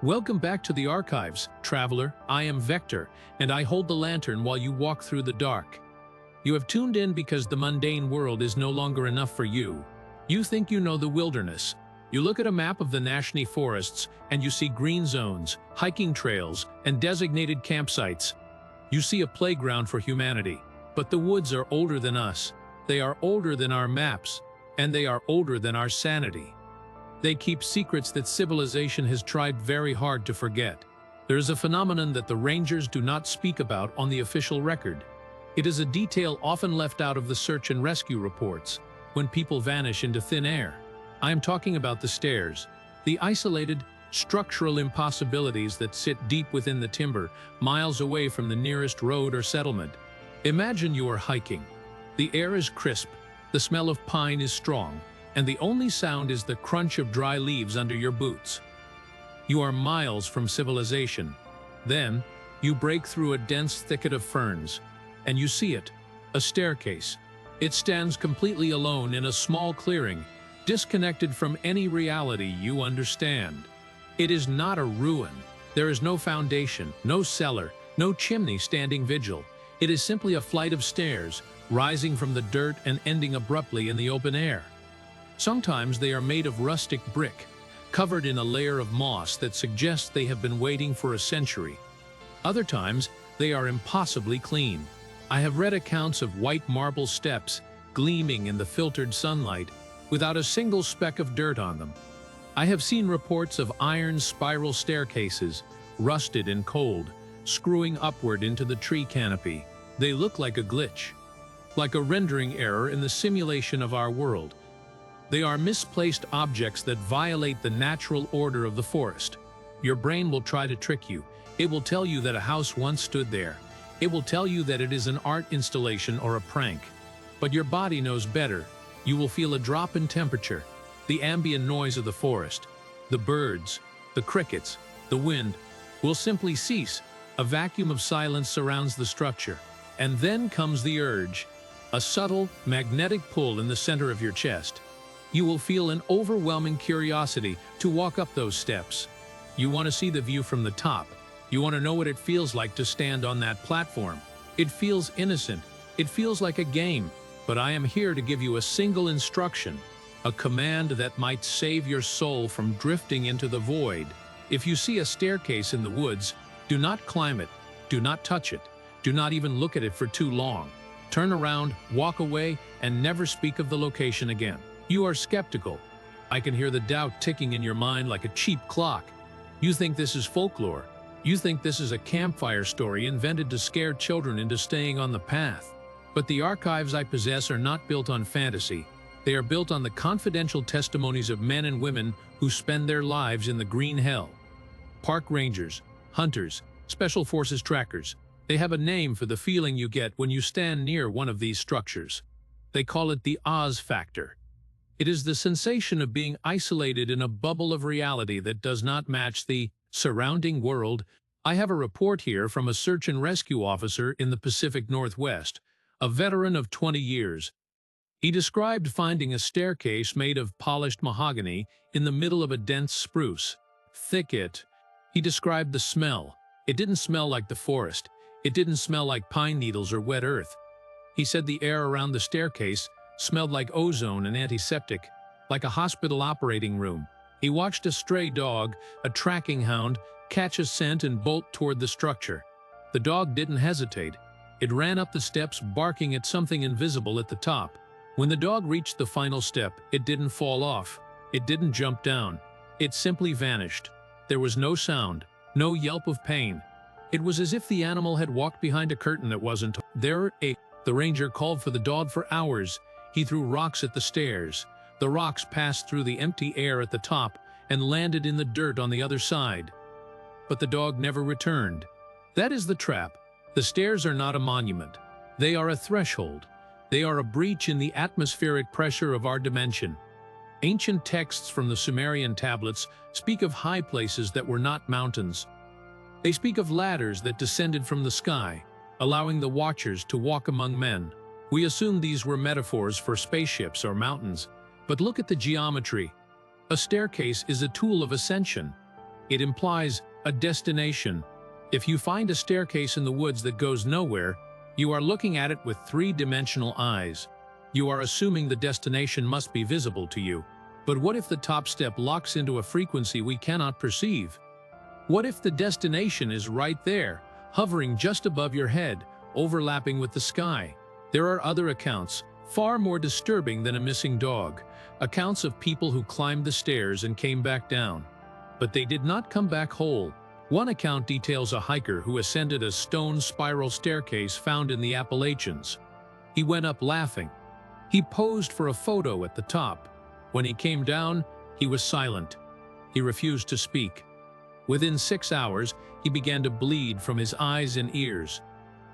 Welcome back to the archives, traveler. I am Vector, and I hold the lantern while you walk through the dark. You have tuned in because the mundane world is no longer enough for you. You think you know the wilderness. You look at a map of the national forests and you see green zones, hiking trails, and designated campsites. You see a playground for humanity. But the woods are older than us. They are older than our maps, and they are older than our sanity. They keep secrets that civilization has tried very hard to forget. There is a phenomenon that the rangers do not speak about on the official record. It is a detail often left out of the search and rescue reports, when people vanish into thin air. I am talking about the stairs, the isolated, structural impossibilities that sit deep within the timber, miles away from the nearest road or settlement. Imagine you are hiking. The air is crisp, the smell of pine is strong, and the only sound is the crunch of dry leaves under your boots. You are miles from civilization. Then, you break through a dense thicket of ferns, and you see it, a staircase. It stands completely alone in a small clearing, disconnected from any reality you understand. It is not a ruin. There is no foundation, no cellar, no chimney standing vigil. It is simply a flight of stairs, rising from the dirt and ending abruptly in the open air. Sometimes they are made of rustic brick, covered in a layer of moss that suggests they have been waiting for a century. Other times, they are impossibly clean. I have read accounts of white marble steps gleaming in the filtered sunlight, without a single speck of dirt on them. I have seen reports of iron spiral staircases, rusted and cold, screwing upward into the tree canopy. They look like a glitch, like a rendering error in the simulation of our world. They are misplaced objects that violate the natural order of the forest. Your brain will try to trick you. It will tell you that a house once stood there. It will tell you that it is an art installation or a prank. But your body knows better. You will feel a drop in temperature, the ambient noise of the forest, the birds, the crickets, the wind will simply cease. A vacuum of silence surrounds the structure. And then comes the urge, a subtle, magnetic pull in the center of your chest. You will feel an overwhelming curiosity to walk up those steps. You want to see the view from the top. You want to know what it feels like to stand on that platform. It feels innocent. It feels like a game. But I am here to give you a single instruction, a command that might save your soul from drifting into the void. If you see a staircase in the woods, do not climb it. Do not touch it. Do not even look at it for too long. Turn around, walk away, and never speak of the location again. You are skeptical. I can hear the doubt ticking in your mind like a cheap clock. You think this is folklore. You think this is a campfire story invented to scare children into staying on the path. But the archives I possess are not built on fantasy. They are built on the confidential testimonies of men and women who spend their lives in the green hell. Park rangers, hunters, special forces trackers. They have a name for the feeling you get when you stand near one of these structures. They call it the Oz factor. It is the sensation of being isolated in a bubble of reality that does not match the surrounding world. I have a report here from a search and rescue officer in the Pacific Northwest, a veteran of 20 years. He described finding a staircase made of polished mahogany in the middle of a dense spruce thicket. He described the smell. It didn't smell like the forest. It didn't smell like pine needles or wet earth. He said the air around the staircase smelled like ozone and antiseptic, like a hospital operating room. He watched a stray dog, a tracking hound, catch a scent and bolt toward the structure. The dog didn't hesitate. It ran up the steps, barking at something invisible at the top. When the dog reached the final step, it didn't fall off. It didn't jump down. It simply vanished. There was no sound, no yelp of pain. It was as if the animal had walked behind a curtain that wasn't there. The ranger called for the dog for hours. He threw rocks at the stairs. The rocks passed through the empty air at the top and landed in the dirt on the other side. But the dog never returned. That is the trap. The stairs are not a monument. They are a threshold. They are a breach in the atmospheric pressure of our dimension. Ancient texts from the Sumerian tablets speak of high places that were not mountains. They speak of ladders that descended from the sky, allowing the watchers to walk among men. We assume these were metaphors for spaceships or mountains, but look at the geometry. A staircase is a tool of ascension. It implies a destination. If you find a staircase in the woods that goes nowhere, you are looking at it with three-dimensional eyes. You are assuming the destination must be visible to you. But what if the top step locks into a frequency we cannot perceive? What if the destination is right there, hovering just above your head, overlapping with the sky? There are other accounts, far more disturbing than a missing dog, accounts of people who climbed the stairs and came back down. But they did not come back whole. One account details a hiker who ascended a stone spiral staircase found in the Appalachians. He went up laughing. He posed for a photo at the top. When he came down, he was silent. He refused to speak. Within 6 hours, he began to bleed from his eyes and ears.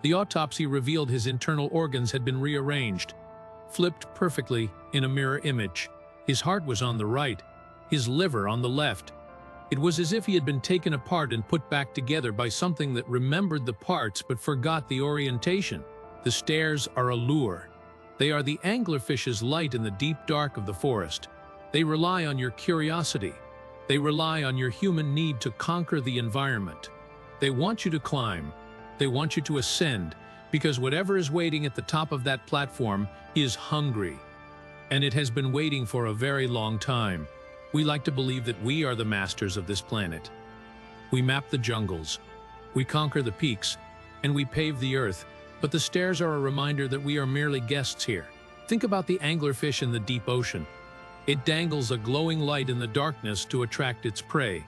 The autopsy revealed his internal organs had been rearranged, flipped perfectly in a mirror image. His heart was on the right, his liver on the left. It was as if he had been taken apart and put back together by something that remembered the parts but forgot the orientation. The stairs are a lure. They are the anglerfish's light in the deep dark of the forest. They rely on your curiosity. They rely on your human need to conquer the environment. They want you to climb. They want you to ascend, because whatever is waiting at the top of that platform is hungry. And it has been waiting for a very long time. We like to believe that we are the masters of this planet. We map the jungles, we conquer the peaks, and we pave the earth, but the stairs are a reminder that we are merely guests here. Think about the anglerfish in the deep ocean. It dangles a glowing light in the darkness to attract its prey.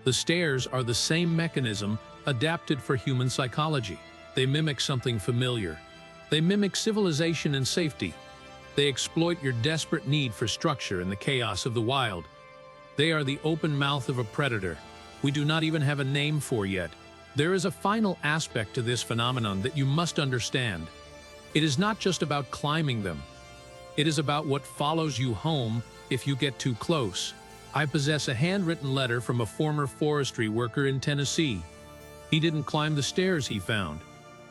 The stairs are the same mechanism adapted for human psychology. They mimic something familiar. They mimic civilization and safety. They exploit your desperate need for structure in the chaos of the wild. They are the open mouth of a predator we do not even have a name for yet. There is a final aspect to this phenomenon that you must understand. It is not just about climbing them. It is about what follows you home if you get too close. I possess a handwritten letter from a former forestry worker in Tennessee. He didn't climb the stairs he found.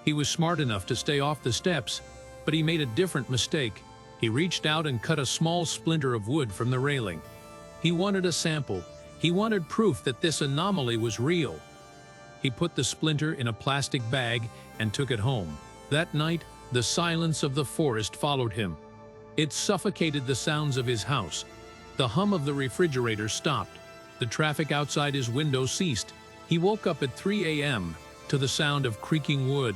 He was smart enough to stay off the steps, but he made a different mistake. He reached out and cut a small splinter of wood from the railing. He wanted a sample. He wanted proof that this anomaly was real. He put the splinter in a plastic bag and took it home. That night, the silence of the forest followed him. It suffocated the sounds of his house. The hum of the refrigerator stopped. The traffic outside his window ceased. He woke up at 3 a.m. to the sound of creaking wood.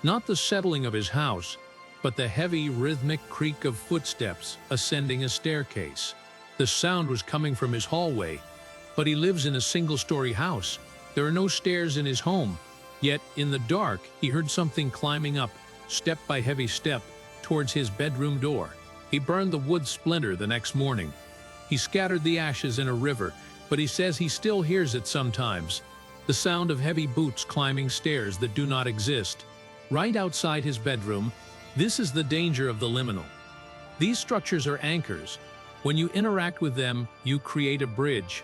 Not the settling of his house, but the heavy, rhythmic creak of footsteps ascending a staircase. The sound was coming from his hallway, but he lives in a single-story house. There are no stairs in his home. Yet, in the dark, he heard something climbing up, step by heavy step, towards his bedroom door. He burned the wood splinter the next morning. He scattered the ashes in a river, but he says he still hears it sometimes. The sound of heavy boots climbing stairs that do not exist. Right outside his bedroom, this is the danger of the liminal. These structures are anchors. When you interact with them, you create a bridge.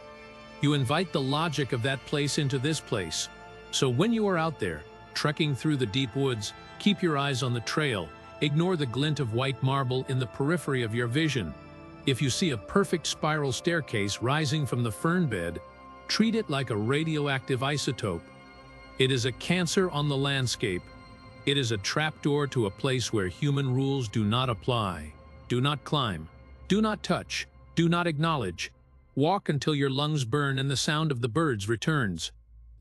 You invite the logic of that place into this place. So when you are out there, trekking through the deep woods, keep your eyes on the trail. Ignore the glint of white marble in the periphery of your vision. If you see a perfect spiral staircase rising from the fern bed, treat it like a radioactive isotope. It is a cancer on the landscape. It is a trapdoor to a place where human rules do not apply. Do not climb. Do not touch. Do not acknowledge. Walk until your lungs burn and the sound of the birds returns.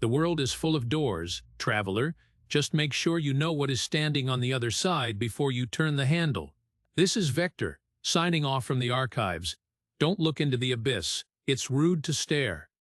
The world is full of doors, traveler. Just make sure you know what is standing on the other side before you turn the handle. This is Vector, signing off from the archives. Don't look into the abyss. It's rude to stare.